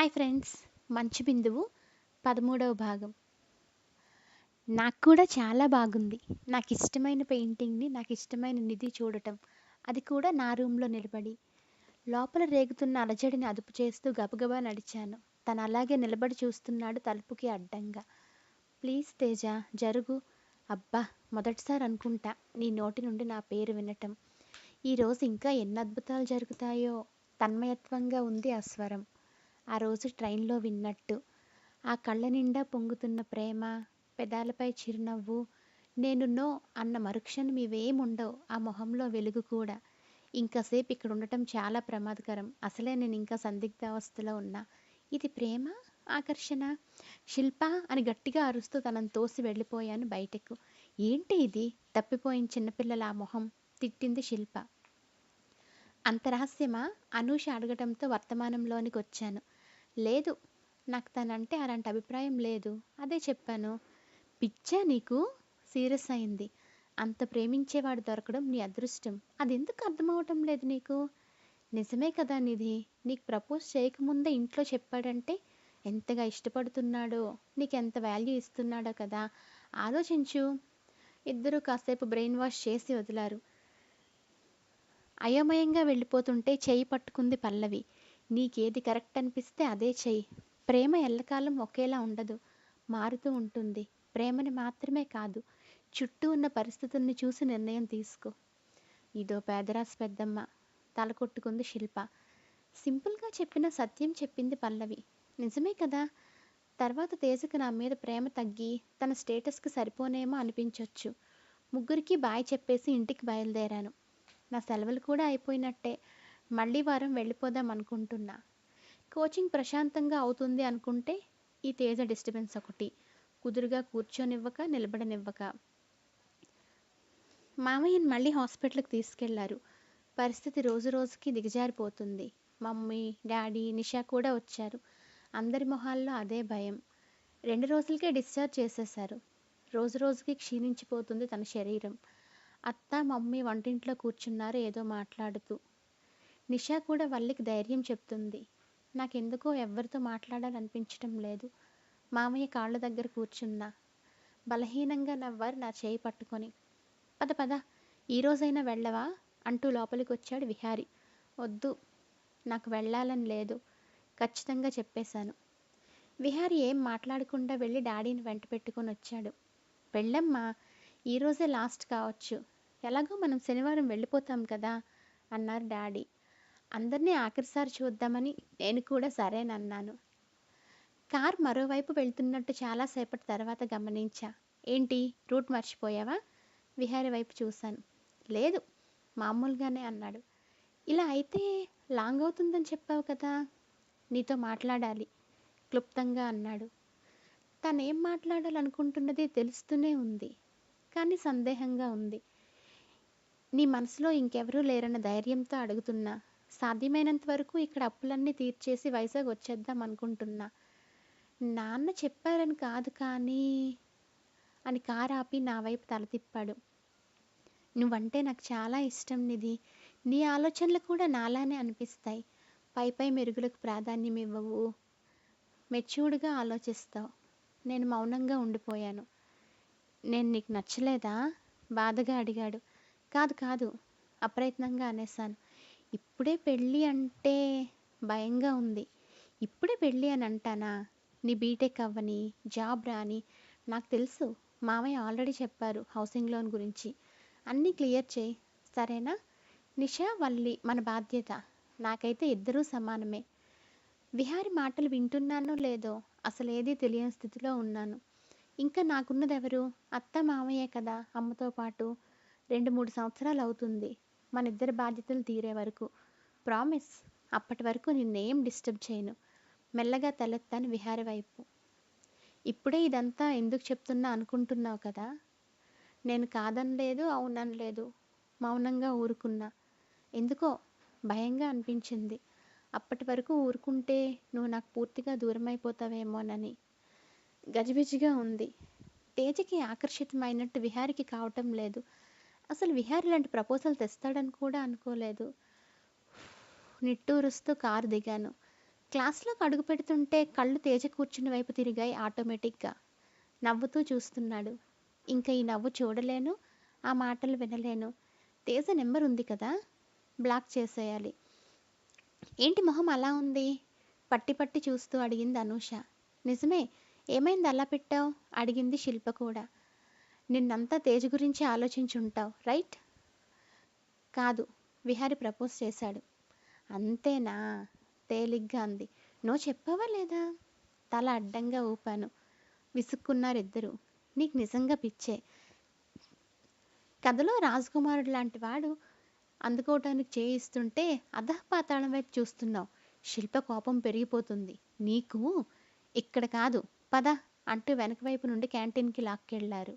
Hi friends, మంచు బిందువు 13వ భాగం. నాకు కూడా చాలా బాగుంది. నాకు ఇష్టమైన పెయింటింగ్ని నాకు ఇష్టమైన నిధి చూడటం, అది కూడా నా రూమ్లో నిలబడి. లోపల రేగుతున్న అలజడిని అదుపు చేస్తూ గబగబా నడిచాను. తను అలాగే నిలబడి చూస్తున్నాడు తలుపుకి అడ్డంగా. ప్లీజ్ తేజ, జరుగు. అబ్బా, మొదటిసారి అనుకుంటా నీ నోటి నుండి నా పేరు వినటం. ఈరోజు ఇంకా ఎన్ని అద్భుతాలు జరుగుతాయో. తన్మయత్వంగా ఉంది ఆ స్వరం. ఆ రోజు ట్రైన్లో విన్నట్టు. ఆ కళ్ళ నిండా పొంగుతున్న ప్రేమ, పెదాలపై చిరునవ్వు. నేను నో అన్న మరుక్షణం ఇవేముండవు. ఆ మొహంలో వెలుగు కూడా. ఇంకాసేపు ఇక్కడ ఉండటం చాలా ప్రమాదకరం. అసలే నేను ఇంకా సందిగ్ధావస్థలో ఉన్నా. ఇది ప్రేమ, ఆకర్షణ? శిల్ప అని గట్టిగా అరుస్తూ తనను తోసి వెళ్ళిపోయాను బయటకు. ఏంటి ఇది? తప్పిపోయిన చిన్నపిల్లల ఆ మొహం. తిట్టింది శిల్ప. అంత రహస్యమా? అనూష అడగటంతో వర్తమానంలోనికి వచ్చాను. లేదు, నాకు తనంటే అలాంటి అభిప్రాయం లేదు. అదే చెప్పాను. పిచ్చా నీకు? సీరియస్ అయింది. అంత ప్రేమించేవాడు దొరకడం నీ అదృష్టం. అది ఎందుకు అర్థమవటం లేదు నీకు? నిజమే కదా నిధి, నీకు ప్రపోజ్ చేయకముందే ఇంట్లో చెప్పాడంటే ఎంతగా ఇష్టపడుతున్నాడో, నీకెంత వాల్యూ ఇస్తున్నాడో కదా. ఆలోచించు. ఇద్దరూ కాసేపు బ్రెయిన్ వాష్ చేసి వదిలారు. అయోమయంగా వెళ్ళిపోతుంటే చేయి పట్టుకుంది పల్లవి. నీకేది కరెక్ట్ అనిపిస్తే అదే చెయ్యి. ప్రేమ ఎల్లకాలం ఒకేలా ఉండదు, మారుతూ ఉంటుంది. ప్రేమని మాత్రమే కాదు, చుట్టూ ఉన్న పరిస్థితుల్ని చూసి నిర్ణయం తీసుకో. ఇదో పేదరాశి పెద్దమ్మ, తల కొట్టుకుంది శిల్ప. సింపుల్గా చెప్పిన సత్యం చెప్పింది పల్లవి. నిజమే కదా. తర్వాత తేజకు నా మీద ప్రేమ తగ్గి తన స్టేటస్కి సరిపోనేమో అనిపించవచ్చు. ముగ్గురికి బాయ్ చెప్పేసి ఇంటికి బయలుదేరాను. నా సెలవులు కూడా అయిపోయినట్టే. మళ్ళీ వారం వెళ్ళిపోదాం అనుకుంటున్నా. కోచింగ్ ప్రశాంతంగా అవుతుంది అనుకుంటే ఈ తేజ డిస్టర్బెన్స్ ఒకటి. కుదురుగా కూర్చొనివ్వక, నిలబడనివ్వక. మామయ్యని మళ్ళీ హాస్పిటల్కి తీసుకెళ్లారు. పరిస్థితి రోజు రోజుకి దిగజారిపోతుంది. మమ్మీ, డాడీ, నిషా కూడా వచ్చారు. అందరి మొహాల్లో అదే భయం. 2 రోజులకే డిశ్చార్జ్ చేసేశారు. రోజు రోజుకి క్షీణించిపోతుంది తన శరీరం. అత్త, మమ్మీ వంటింట్లో కూర్చున్నారు ఏదో మాట్లాడుతూ. నిషా కూడా వల్లికి ధైర్యం చెప్తుంది. నాకెందుకో ఎవ్వరితో మాట్లాడాలనిపించటం లేదు. మామయ్య కాళ్ళ దగ్గర కూర్చున్నా. బలహీనంగా నవ్వారు నా చేయి పట్టుకొని. పద పద, ఈరోజైనా వెళ్ళవా అంటూ లోపలికి వచ్చాడు విహారి. వద్దు, నాకు వెళ్ళాలని లేదు, ఖచ్చితంగా చెప్పేశాను. విహారి ఏం మాట్లాడకుండా వెళ్ళి డాడీని వెంట పెట్టుకొని వచ్చాడు. వెళ్ళమ్మా, ఈరోజే లాస్ట్ కావచ్చు. ఎలాగో మనం శనివారం వెళ్ళిపోతాం కదా అన్నారు డాడీ. అందరినీ ఆఖరిసారి చూద్దామని నేను కూడా సరేనన్నాను. కార్ మరోవైపు వెళ్తున్నట్టు చాలాసేపటి తర్వాత గమనించా. ఏంటి, రూట్ మర్చిపోయావా? విహారి వైపు చూశాను. లేదు, మామూలుగానే అన్నాడు. ఇలా అయితే లాంగ్ అవుతుందని చెప్పావు కదా. నీతో మాట్లాడాలి, క్లుప్తంగా అన్నాడు. తనేం మాట్లాడాలనుకుంటున్నది తెలుస్తూనే ఉంది, కానీ సందేహంగా ఉంది. నీ మనసులో ఇంకెవరూ లేరన్న ధైర్యంతో అడుగుతున్నా. సాధ్యమైనంత వరకు ఇక్కడ అప్పులన్నీ తీర్చేసి వైజాగ్ వచ్చేద్దాం అనుకుంటున్నా. నాన్న చెప్పారని కాదు కానీ అని కారు ఆపి నా వైపు తల తిప్పాడు. నువ్వంటే నాకు చాలా ఇష్టం నిధి. నీ ఆలోచనలు కూడా నాలానే అనిపిస్తాయి. పై పై మెరుగులకు ప్రాధాన్యం ఇవ్వవు, మెచ్యూర్డ్గా ఆలోచిస్తావు. నేను మౌనంగా ఉండిపోయాను. నేను నీకు నచ్చలేదా? బాధగా అడిగాడు. కాదు కాదు, అప్రయత్నంగా అనేశాను. ఇప్పుడే పెళ్ళి అంటే భయంగా ఉంది. ఇప్పుడే పెళ్ళి అని అంటానా? నీ బీటెక్ అవ్వని, జాబ్ రాని. నాకు తెలుసు, మామయ్య ఆల్రెడీ చెప్పారు హౌసింగ్ లోన్ గురించి. అన్నీ క్లియర్ చేయి, సరేనా? నిషా, వల్లి మన బాధ్యత. నాకైతే ఇద్దరూ సమానమే. విహారి మాటలు వింటున్నానో లేదో అసలు ఏదీ తెలియని స్థితిలో ఉన్నాను. ఇంకా నాకున్నదెవరు? అత్త, మామయ్యే కదా. అమ్మతో పాటు 2-3 సంవత్సరాలు అవుతుంది మన ఇద్దరి బాధ్యతలు తీరే వరకు. ప్రామిస్, అప్పటి వరకు నిన్నేం డిస్టర్బ్ చేయను. మెల్లగా తలెత్తాను విహారి వైపు. ఇప్పుడే ఇదంతా ఎందుకు చెప్తున్నా అనుకుంటున్నావు కదా. నేను కాదనలేదు, అవుననలేదు. మౌనంగా ఊరుకున్నా. ఎందుకో భయంగా అనిపించింది. అప్పటి వరకు ఊరుకుంటే నువ్వు నాకు పూర్తిగా దూరమైపోతావేమోనని. గజిబిజిగా ఉంది. తేజకి ఆకర్షితమైనట్టు విహారికి కావటం లేదు. అసలు విహారి లాంటి ప్రపోజల్ తెస్తాడని కూడా అనుకోలేదు. నిట్టూరుస్తూ కారు దిగాను. క్లాస్లోకి అడుగు పెడుతుంటే కళ్ళు తేజ కూర్చున్న వైపు తిరిగాయి ఆటోమేటిక్గా. నవ్వుతూ చూస్తున్నాడు. ఇంకా ఈ నవ్వు చూడలేను, ఆ మాటలు వినలేను. తేజ నెంబర్ ఉంది కదా, బ్లాక్ చేసేయాలి. ఏంటి మొహం అలా ఉంది? పట్టి పట్టి చూస్తూ అడిగింది అనూష. నిజమే, ఏమైంది అలా పెట్టావు? అడిగింది శిల్ప కూడా. నిన్నంతా తేజ గురించి ఆలోచించుంటావు, రైట్? కాదు, విహారి ప్రపోజ్ చేశాడు. అంతేనా? తేలిగ్గా అంది. నువ్వు చెప్పావా లేదా? తల అడ్డంగా ఊపాను. విసుక్కున్నారిద్దరూ. నీకు నిజంగా పిచ్చే. కథలో రాజకుమారుడు లాంటి వాడు అందుకోవటానికి చేయిస్తుంటే అధఃపాతాళం వైపు చూస్తున్నావు. శిల్ప కోపం పెరిగిపోతుంది. నీకు ఇక్కడ కాదు, పద అంటూ వెనక వైపు నుండి క్యాంటీన్కి లాక్కెళ్లారు.